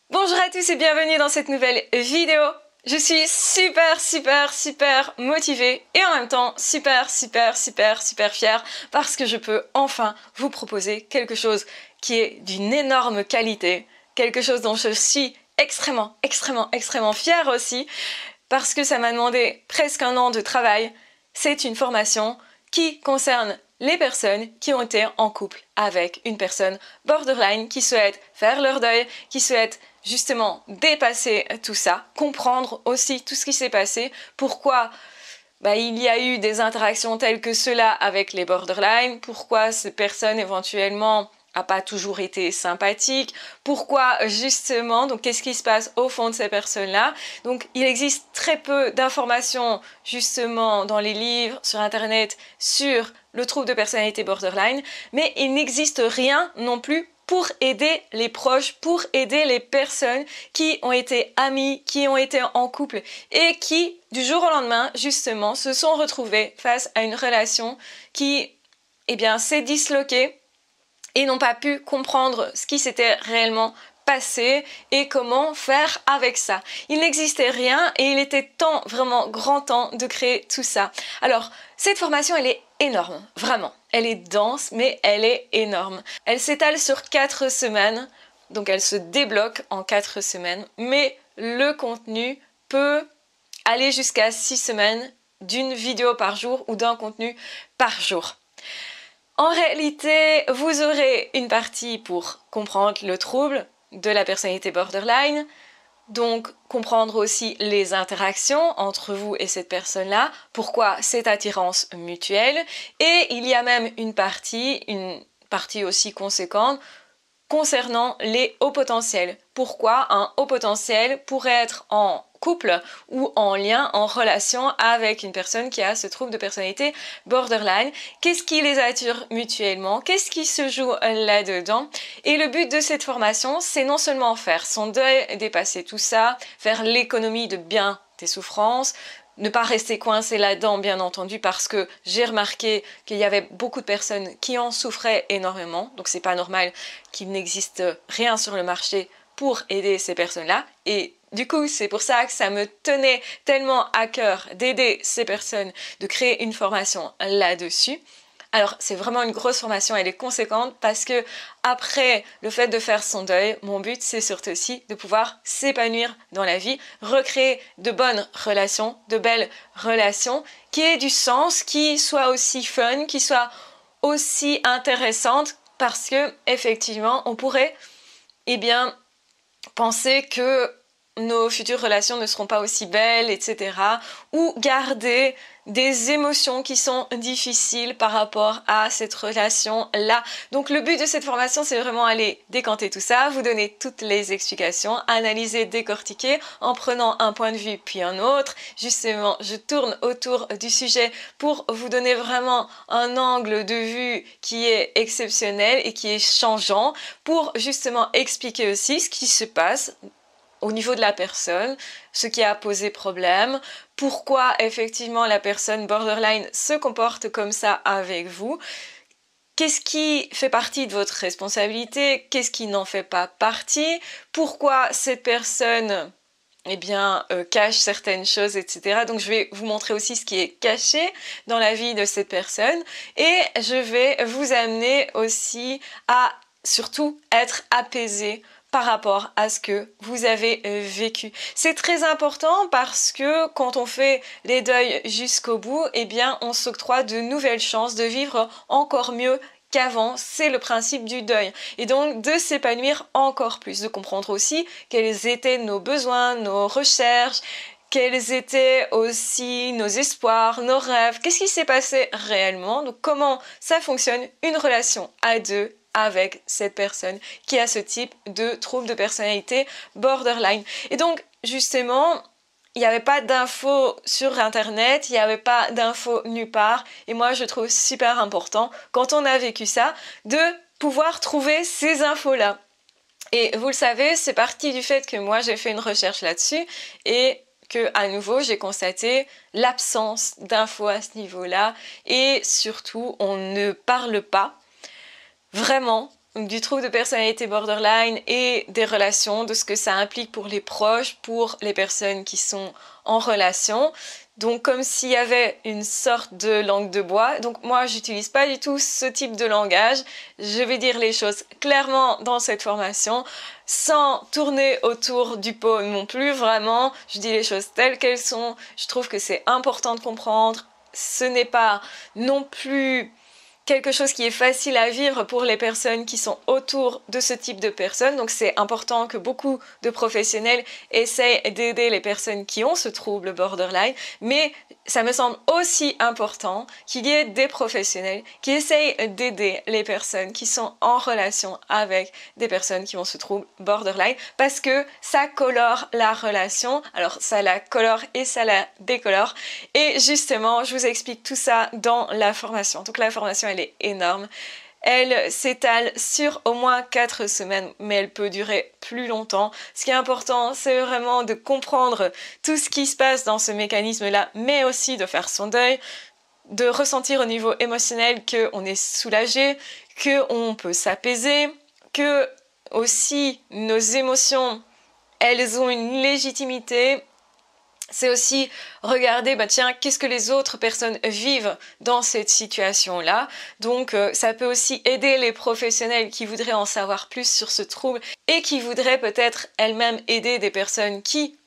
Bonjour à tous et bienvenue dans cette nouvelle vidéo. Je suis super motivée et en même temps super fière parce que je peux enfin vous proposer quelque chose qui est d'une énorme qualité, quelque chose dont je suis extrêmement fière aussi parce que ça m'a demandé presque un an de travail. C'est une formation qui concerne les personnes qui ont été en couple avec une personne borderline, qui souhaitent faire leur deuil, qui souhaitent justement dépasser tout ça, comprendre aussi tout ce qui s'est passé, pourquoi il y a eu des interactions telles que cela avec les borderline, pourquoi ces personnes éventuellement n'a pas toujours été sympathique, pourquoi justement, donc qu'est-ce qui se passe au fond de ces personnes-là. Donc il existe très peu d'informations justement dans les livres, sur internet, sur le trouble de personnalité borderline, mais il n'existe rien non plus pour aider les proches, pour aider les personnes qui ont été amies, qui ont été en couple et qui, du jour au lendemain, justement, se sont retrouvées face à une relation qui, s'est disloquée et n'ont pas pu comprendre ce qui s'était réellement passé et comment faire avec ça. Il n'existait rien et il était temps, vraiment grand temps de créer tout ça. Alors, cette formation, elle est énorme, vraiment. Elle est dense, mais elle est énorme. Elle s'étale sur 4 semaines, donc elle se débloque en 4 semaines, mais le contenu peut aller jusqu'à 6 semaines d'une vidéo par jour ou d'un contenu par jour. En réalité, vous aurez une partie pour comprendre le trouble de la personnalité borderline, donc comprendre aussi les interactions entre vous et cette personne-là, pourquoi cette attirance mutuelle, et il y a même une partie aussi conséquente, concernant les hauts potentiels. Pourquoi un haut potentiel pourrait être en couple ou en lien, en relation avec une personne qui a ce trouble de personnalité borderline. Qu'est-ce qui les attire mutuellement? Qu'est-ce qui se joue là-dedans? Et le but de cette formation, c'est non seulement faire son deuil, dépasser tout ça, faire l'économie de bien des souffrances, ne pas rester coincé là-dedans, bien entendu, parce que j'ai remarqué qu'il y avait beaucoup de personnes qui en souffraient énormément, donc c'est pas normal qu'il n'existe rien sur le marché pour aider ces personnes-là, et du coup, c'est pour ça que ça me tenait tellement à cœur d'aider ces personnes, de créer une formation là-dessus. Alors, c'est vraiment une grosse formation, elle est conséquente parce que après le fait de faire son deuil, mon but c'est surtout aussi de pouvoir s'épanouir dans la vie, recréer de bonnes relations, de belles relations, qui aient du sens, qui soient aussi fun, qui soient aussi intéressantes parce que effectivement, on pourrait penser que nos futures relations ne seront pas aussi belles, etc. Ou garder des émotions qui sont difficiles par rapport à cette relation-là. Donc le but de cette formation, c'est vraiment aller décanter tout ça, vous donner toutes les explications, analyser, décortiquer en prenant un point de vue puis un autre. Justement, je tourne autour du sujet pour vous donner vraiment un angle de vue qui est exceptionnel et qui est changeant pour justement expliquer aussi ce qui se passe au niveau de la personne, ce qui a posé problème, pourquoi effectivement la personne borderline se comporte comme ça avec vous, qu'est-ce qui fait partie de votre responsabilité, qu'est-ce qui n'en fait pas partie, pourquoi cette personne cache certaines choses, etc. Donc je vais vous montrer aussi ce qui est caché dans la vie de cette personne et je vais vous amener aussi à surtout être apaisé par rapport à ce que vous avez vécu. C'est très important parce que quand on fait les deuils jusqu'au bout, on s'octroie de nouvelles chances de vivre encore mieux qu'avant, c'est le principe du deuil. Et donc de s'épanouir encore plus, de comprendre aussi quels étaient nos besoins, nos recherches, quels étaient aussi nos espoirs, nos rêves, qu'est-ce qui s'est passé réellement, donc comment ça fonctionne une relation à deux avec cette personne qui a ce type de trouble de personnalité borderline. Et donc, justement, il n'y avait pas d'infos sur internet, il n'y avait pas d'infos nulle part. Et moi, je trouve super important, quand on a vécu ça, de pouvoir trouver ces infos-là. Et vous le savez, c'est parti du fait que moi, j'ai fait une recherche là-dessus et que, à nouveau, j'ai constaté l'absence d'infos à ce niveau-là. Et surtout, on ne parle pas vraiment du trouble de personnalité borderline et des relations, de ce que ça implique pour les proches, pour les personnes qui sont en relation. Donc comme s'il y avait une sorte de langue de bois. Donc moi, j'utilise pas du tout ce type de langage. Je vais dire les choses clairement dans cette formation, sans tourner autour du pot non plus, vraiment. Je dis les choses telles qu'elles sont. Je trouve que c'est important de comprendre. Ce n'est pas non plus quelque chose qui est facile à vivre pour les personnes qui sont autour de ce type de personnes. Donc c'est important que beaucoup de professionnels essayent d'aider les personnes qui ont ce trouble borderline, mais ça me semble aussi important qu'il y ait des professionnels qui essayent d'aider les personnes qui sont en relation avec des personnes qui ont ce trouble borderline, parce que ça colore la relation. Alors ça la colore et ça la décolore, et justement je vous explique tout ça dans la formation. Donc la formation elle est énorme. Elle s'étale sur au moins 4 semaines, mais elle peut durer plus longtemps. Ce qui est important, c'est vraiment de comprendre tout ce qui se passe dans ce mécanisme-là, mais aussi de faire son deuil, de ressentir au niveau émotionnel qu'on est soulagé, qu'on peut s'apaiser, que aussi nos émotions, elles ont une légitimité. C'est aussi regarder, tiens, qu'est-ce que les autres personnes vivent dans cette situation-là. Donc ça peut aussi aider les professionnels qui voudraient en savoir plus sur ce trouble et qui voudraient peut-être elles-mêmes aider des personnes qui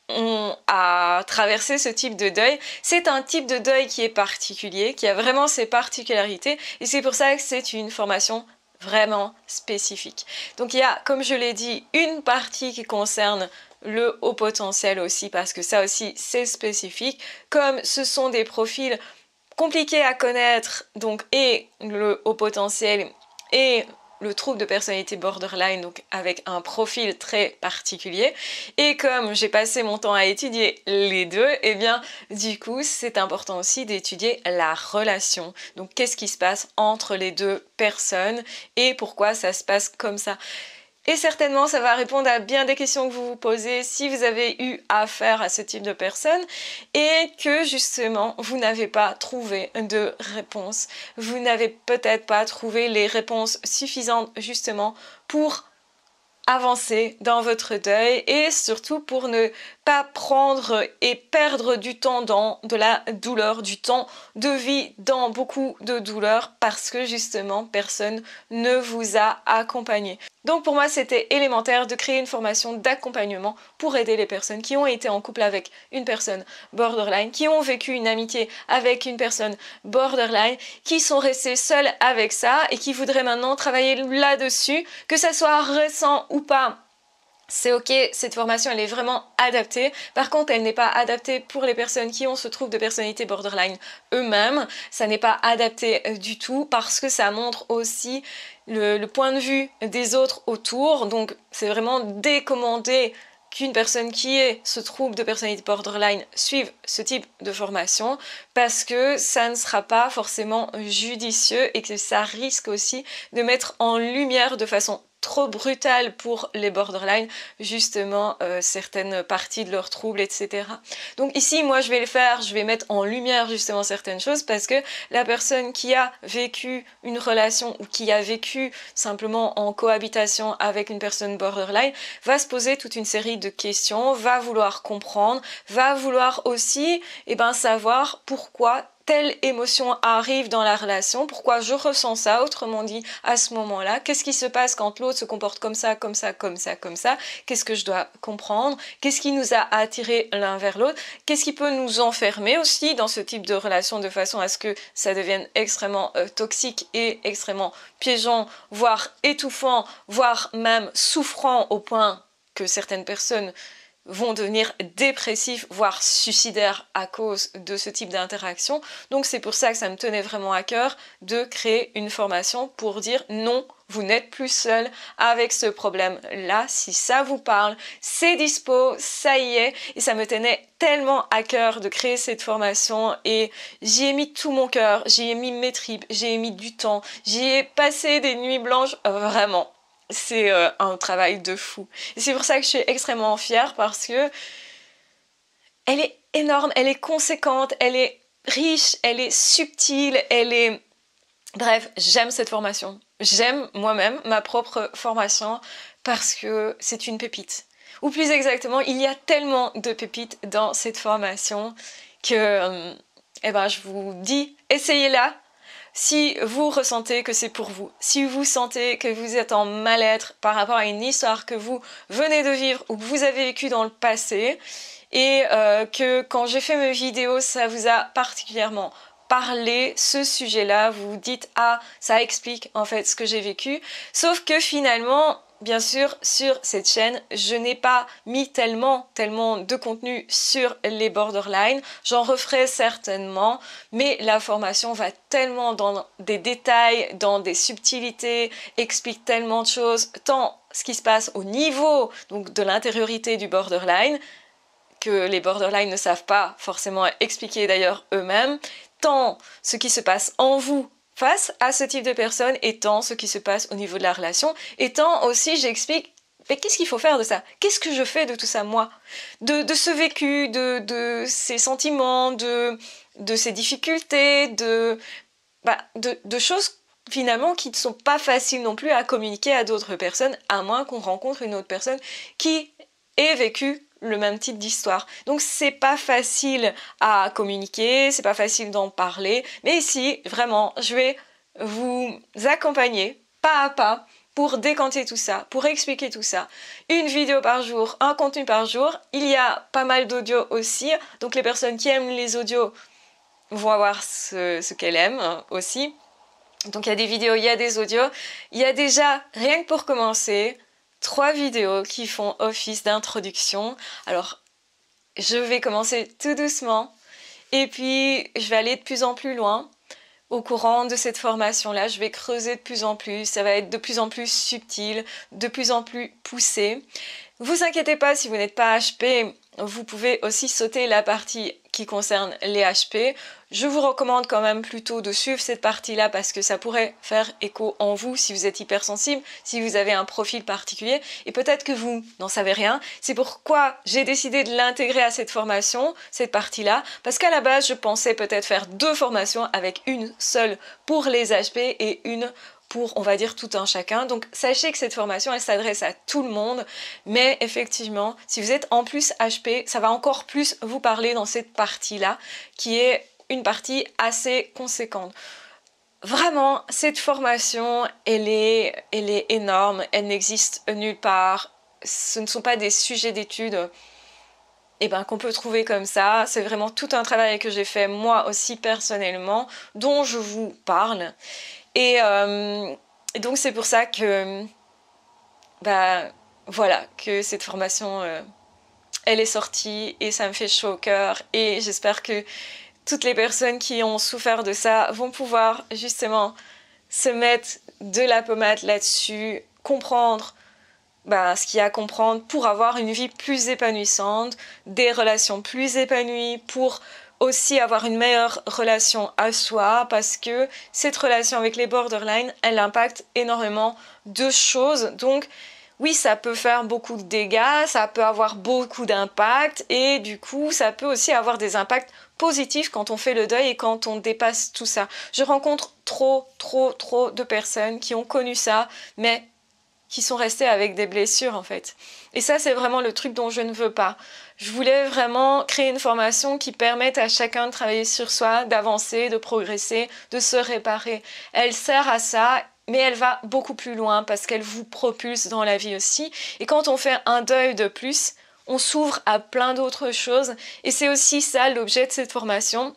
ont à traverser ce type de deuil. C'est un type de deuil qui est particulier, qui a vraiment ses particularités, et c'est pour ça que c'est une formation vraiment spécifique. Donc il y a, comme je l'ai dit, une partie qui concerne le haut potentiel aussi, parce que ça aussi c'est spécifique. Comme ce sont des profils compliqués à connaître, donc et le haut potentiel et le trouble de personnalité borderline, donc avec un profil très particulier, et comme j'ai passé mon temps à étudier les deux, et bien du coup c'est important aussi d'étudier la relation. Donc qu'est-ce qui se passe entre les deux personnes et pourquoi ça se passe comme ça. Et certainement, ça va répondre à bien des questions que vous vous posez si vous avez eu affaire à ce type de personnes et que justement, vous n'avez pas trouvé de réponse. Vous n'avez peut-être pas trouvé les réponses suffisantes justement pour avancer dans votre deuil et surtout pour ne pas prendre et perdre du temps dans de la douleur, du temps de vie dans beaucoup de douleur parce que justement personne ne vous a accompagné. Donc pour moi c'était élémentaire de créer une formation d'accompagnement pour aider les personnes qui ont été en couple avec une personne borderline, qui ont vécu une amitié avec une personne borderline, qui sont restées seules avec ça et qui voudraient maintenant travailler là-dessus, que ça soit récent ou pas. C'est ok, cette formation elle est vraiment adaptée. Par contre, elle n'est pas adaptée pour les personnes qui ont ce trouble de personnalité borderline eux-mêmes. Ça n'est pas adapté du tout parce que ça montre aussi le point de vue des autres autour. Donc c'est vraiment décommandé qu'une personne qui ait ce trouble de personnalité borderline suive ce type de formation parce que ça ne sera pas forcément judicieux et que ça risque aussi de mettre en lumière de façon trop brutale pour les borderline, justement certaines parties de leurs troubles, etc. Donc ici, moi je vais le faire, je vais mettre en lumière justement certaines choses parce que la personne qui a vécu une relation ou qui a vécu simplement en cohabitation avec une personne borderline va se poser toute une série de questions, va vouloir comprendre, va vouloir aussi savoir pourquoi telle émotion arrive dans la relation, pourquoi je ressens ça, autrement dit, à ce moment-là, qu'est-ce qui se passe quand l'autre se comporte comme ça, comme ça, comme ça, comme ça, qu'est-ce que je dois comprendre, qu'est-ce qui nous a attirés l'un vers l'autre, qu'est-ce qui peut nous enfermer aussi dans ce type de relation de façon à ce que ça devienne extrêmement toxique et extrêmement piégeant, voire étouffant, voire même souffrant au point que certaines personnes vont devenir dépressifs, voire suicidaires à cause de ce type d'interaction. Donc c'est pour ça que ça me tenait vraiment à cœur de créer une formation pour dire non, vous n'êtes plus seul avec ce problème-là. Si ça vous parle, c'est dispo, ça y est. Et ça me tenait tellement à cœur de créer cette formation et j'y ai mis tout mon cœur, j'y ai mis mes tripes, j'y ai mis du temps, j'y ai passé des nuits blanches, vraiment. C'est un travail de fou. Et c'est pour ça que je suis extrêmement fière parce que elle est énorme, elle est conséquente, elle est riche, elle est subtile, elle est... Bref, j'aime cette formation. j'aime moi-même ma propre formation parce que c'est une pépite. Ou plus exactement, il y a tellement de pépites dans cette formation que je vous dis, essayez-la si vous ressentez que c'est pour vous. Si vous sentez que vous êtes en mal-être par rapport à une histoire que vous venez de vivre ou que vous avez vécu dans le passé et que quand j'ai fait mes vidéos, ça vous a particulièrement parler ce sujet-là, vous vous dites ah ça explique en fait ce que j'ai vécu, sauf que finalement bien sûr sur cette chaîne je n'ai pas mis tellement de contenu sur les borderline, j'en referai certainement, mais la formation va tellement dans des détails, dans des subtilités, explique tellement de choses, tant ce qui se passe au niveau donc de l'intériorité du borderline que les borderline ne savent pas forcément expliquer d'ailleurs eux-mêmes, tant ce qui se passe en vous face à ce type de personnes, et tant ce qui se passe au niveau de la relation, et tant aussi j'explique mais qu'est-ce qu'il faut faire de ça? Qu'est-ce que je fais de tout ça, moi? De ce vécu, de ces sentiments, de ces difficultés, de choses finalement qui ne sont pas faciles non plus à communiquer à d'autres personnes, à moins qu'on rencontre une autre personne qui ait vécu le même type d'histoire. Donc c'est pas facile à communiquer, c'est pas facile d'en parler, mais ici vraiment je vais vous accompagner pas à pas pour décanter tout ça, pour expliquer tout ça. Une vidéo par jour, un contenu par jour. Il y a pas mal d'audios aussi, donc les personnes qui aiment les audios vont avoir ce qu'elles aiment aussi. Donc il y a des vidéos, il y a des audios. Il y a déjà, rien que pour commencer, 3 vidéos qui font office d'introduction. Alors, je vais commencer tout doucement et puis je vais aller de plus en plus loin. Au courant de cette formation-là, je vais creuser de plus en plus, ça va être de plus en plus subtil, de plus en plus poussé. Vous inquiétez pas si vous n'êtes pas HP, vous pouvez aussi sauter la partie qui concerne les HP. Je vous recommande quand même plutôt de suivre cette partie-là parce que ça pourrait faire écho en vous si vous êtes hypersensible, si vous avez un profil particulier et peut-être que vous n'en savez rien. C'est pourquoi j'ai décidé de l'intégrer à cette formation, cette partie-là, parce qu'à la base, je pensais peut-être faire 2 formations avec une seule pour les HP et une pour, on va dire, tout un chacun. Donc, sachez que cette formation, elle s'adresse à tout le monde. Mais effectivement, si vous êtes en plus HP, ça va encore plus vous parler dans cette partie-là, qui est une partie assez conséquente. Vraiment, cette formation, elle est énorme. Elle n'existe nulle part. Ce ne sont pas des sujets d'études qu'on peut trouver comme ça. C'est vraiment tout un travail que j'ai fait moi aussi personnellement, dont je vous parle. Et donc c'est pour ça que voilà, que cette formation elle est sortie et ça me fait chaud au cœur et j'espère que toutes les personnes qui ont souffert de ça vont pouvoir justement se mettre de la pommade là-dessus, comprendre ce qu'il y a à comprendre pour avoir une vie plus épanouissante, des relations plus épanouies, pour aussi avoir une meilleure relation à soi parce que cette relation avec les borderline, elle impacte énormément de choses. Donc oui, ça peut faire beaucoup de dégâts, ça peut avoir beaucoup d'impact et du coup, ça peut aussi avoir des impacts positifs quand on fait le deuil et quand on dépasse tout ça. Je rencontre trop de personnes qui ont connu ça, mais qui sont restées avec des blessures en fait. Et ça, c'est vraiment le truc dont je ne veux pas. Je voulais vraiment créer une formation qui permette à chacun de travailler sur soi, d'avancer, de progresser, de se réparer. Elle sert à ça, mais elle va beaucoup plus loin parce qu'elle vous propulse dans la vie aussi. Et quand on fait un deuil de plus, on s'ouvre à plein d'autres choses. Et c'est aussi ça l'objet de cette formation.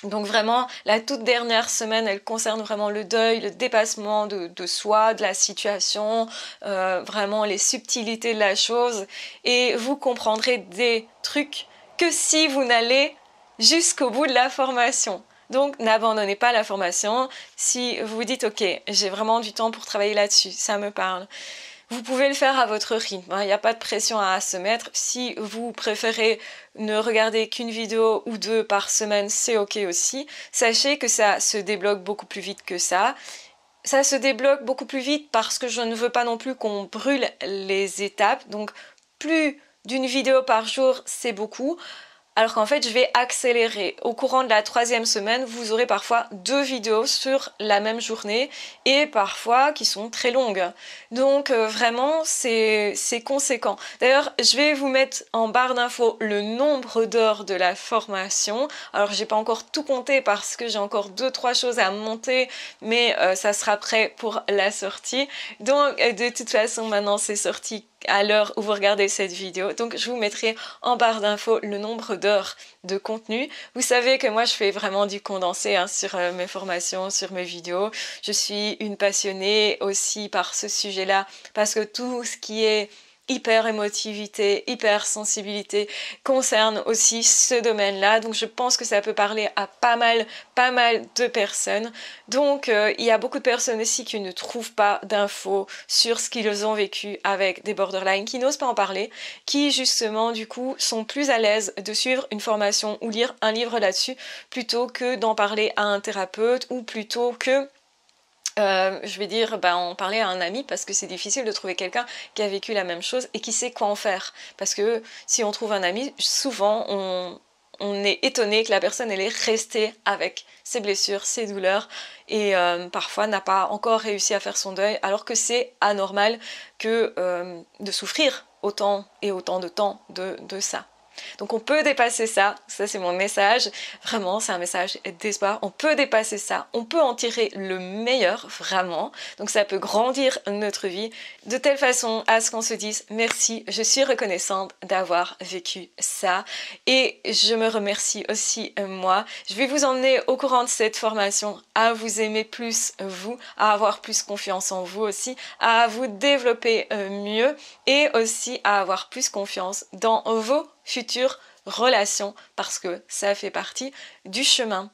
Donc vraiment, la toute dernière semaine, elle concerne vraiment le deuil, le dépassement de soi, de la situation, vraiment les subtilités de la chose. Et vous comprendrez des trucs que si vous n'allez jusqu'au bout de la formation. Donc n'abandonnez pas la formation. Si vous vous dites, ok, j'ai vraiment du temps pour travailler là-dessus, ça me parle. Vous pouvez le faire à votre rythme, il n'y a pas de pression à se mettre. Si vous préférez ne regarder qu'une vidéo ou 2 par semaine, c'est ok aussi. Sachez que ça se débloque beaucoup plus vite que ça. Ça se débloque beaucoup plus vite parce que je ne veux pas non plus qu'on brûle les étapes. Donc plus d'une vidéo par jour, c'est beaucoup. alors qu'en fait je vais accélérer. Au courant de la 3e semaine, vous aurez parfois 2 vidéos sur la même journée et parfois qui sont très longues. Donc vraiment c'est conséquent. D'ailleurs je vais vous mettre en barre d'infos le nombre d'heures de la formation. Alors j'ai pas encore tout compté parce que j'ai encore 2-3 choses à monter, mais ça sera prêt pour la sortie. Donc de toute façon maintenant c'est sorti à l'heure où vous regardez cette vidéo, donc je vous mettrai en barre d'infos le nombre d'heures de contenu. Vous savez que moi je fais vraiment du condensé sur mes formations, sur mes vidéos. Je suis une passionnée aussi par ce sujet-là parce que tout ce qui est hyper émotivité, hyper sensibilité concerne aussi ce domaine-là. Donc je pense que ça peut parler à pas mal de personnes. Donc il y a beaucoup de personnes aussi qui ne trouvent pas d'infos sur ce qu'ils ont vécu avec des borderline, qui n'osent pas en parler, qui justement du coup sont plus à l'aise de suivre une formation ou lire un livre là-dessus plutôt que d'en parler à un thérapeute ou plutôt que je vais dire, en parler à un ami parce que c'est difficile de trouver quelqu'un qui a vécu la même chose et qui sait quoi en faire. Parce que si on trouve un ami, souvent on est étonné que la personne elle est restée avec ses blessures, ses douleurs et parfois n'a pas encore réussi à faire son deuil alors que c'est anormal que de souffrir autant et autant de temps de ça. Donc on peut dépasser ça c'est mon message, vraiment c'est un message d'espoir, on peut dépasser ça, on peut en tirer le meilleur, vraiment, donc ça peut grandir notre vie, de telle façon à ce qu'on se dise merci, je suis reconnaissante d'avoir vécu ça, et je me remercie aussi moi, je vais vous emmener au courant de cette formation, à vous aimer plus vous, à avoir plus confiance en vous aussi, à vous développer mieux, et aussi à avoir plus confiance dans vos futures relations parce que ça fait partie du chemin.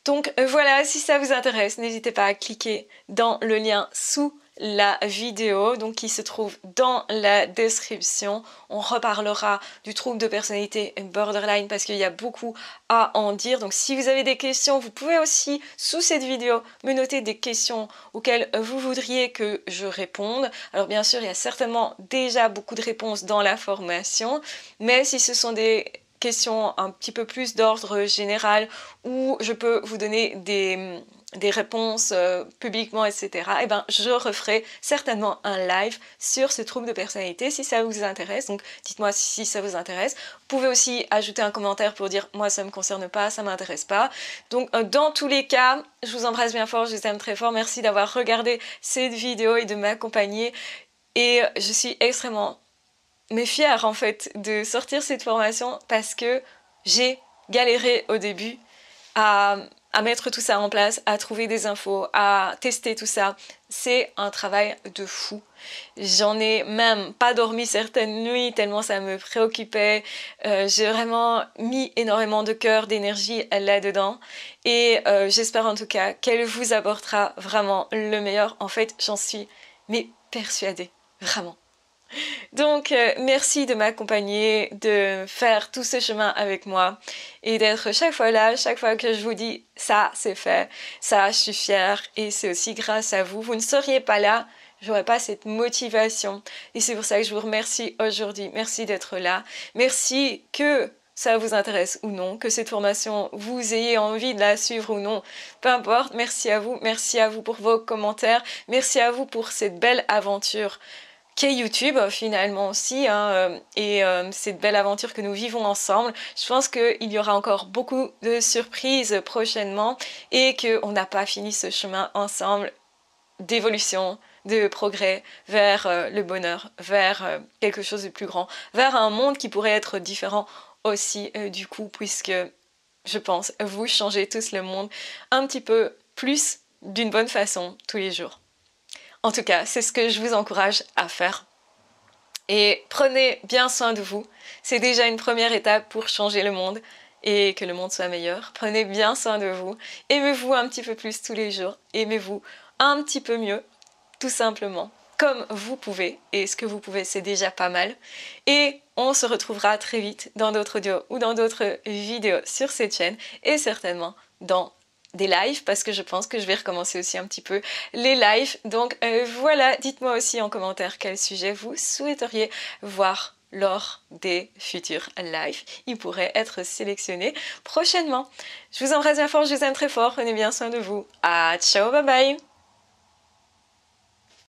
Donc voilà, si ça vous intéresse, n'hésitez pas à cliquer dans le lien sous la vidéo, donc qui se trouve dans la description. On reparlera du trouble de personnalité borderline parce qu'il y a beaucoup à en dire. Donc si vous avez des questions, vous pouvez aussi sous cette vidéo me noter des questions auxquelles vous voudriez que je réponde. Alors bien sûr, il y a certainement déjà beaucoup de réponses dans la formation, mais si ce sont des questions un petit peu plus d'ordre général où je peux vous donner des réponses publiquement, etc., et je referai certainement un live sur ce trouble de personnalité si ça vous intéresse. Donc dites-moi si ça vous intéresse. Vous pouvez aussi ajouter un commentaire pour dire moi ça me concerne pas, ça m'intéresse pas. Donc dans tous les cas, je vous embrasse bien fort, je vous aime très fort. Merci d'avoir regardé cette vidéo et de m'accompagner. Et je suis extrêmement fière en fait de sortir cette formation parce que j'ai galéré au début à mettre tout ça en place, à trouver des infos, à tester tout ça. C'est un travail de fou. J'en ai même pas dormi certaines nuits tellement ça me préoccupait. J'ai vraiment mis énormément de cœur, d'énergie là-dedans. Et j'espère en tout cas qu'elle vous apportera vraiment le meilleur. En fait, j'en suis persuadée, vraiment. Donc merci de m'accompagner, de faire tout ce chemin avec moi et d'être chaque fois là, chaque fois que je vous dis ça c'est fait, ça je suis fière et c'est aussi grâce à vous. Vous ne seriez pas là, j'aurais pas cette motivation et c'est pour ça que je vous remercie aujourd'hui. Merci d'être là, merci que ça vous intéresse ou non, que cette formation vous ayez envie de la suivre ou non, peu importe, merci à vous pour vos commentaires, merci à vous pour cette belle aventure qu'est YouTube finalement aussi, et cette belle aventure que nous vivons ensemble. Je pense qu'il y aura encore beaucoup de surprises prochainement et qu'on n'a pas fini ce chemin ensemble d'évolution, de progrès vers le bonheur, vers quelque chose de plus grand, vers un monde qui pourrait être différent aussi du coup, puisque je pense vous changez tous le monde un petit peu plus d'une bonne façon tous les jours. En tout cas, c'est ce que je vous encourage à faire. Et prenez bien soin de vous. C'est déjà une première étape pour changer le monde et que le monde soit meilleur. Prenez bien soin de vous. Aimez-vous un petit peu plus tous les jours. Aimez-vous un petit peu mieux, tout simplement, comme vous pouvez. Et ce que vous pouvez, c'est déjà pas mal. Et on se retrouvera très vite dans d'autres audios ou dans d'autres vidéos sur cette chaîne et certainement dans des lives parce que je pense que je vais recommencer aussi un petit peu les lives. Donc voilà, dites-moi aussi en commentaire quel sujet vous souhaiteriez voir lors des futurs lives. Il pourrait être sélectionné prochainement. Je vous embrasse bien fort, je vous aime très fort, prenez bien soin de vous. Ah, ciao, bye bye!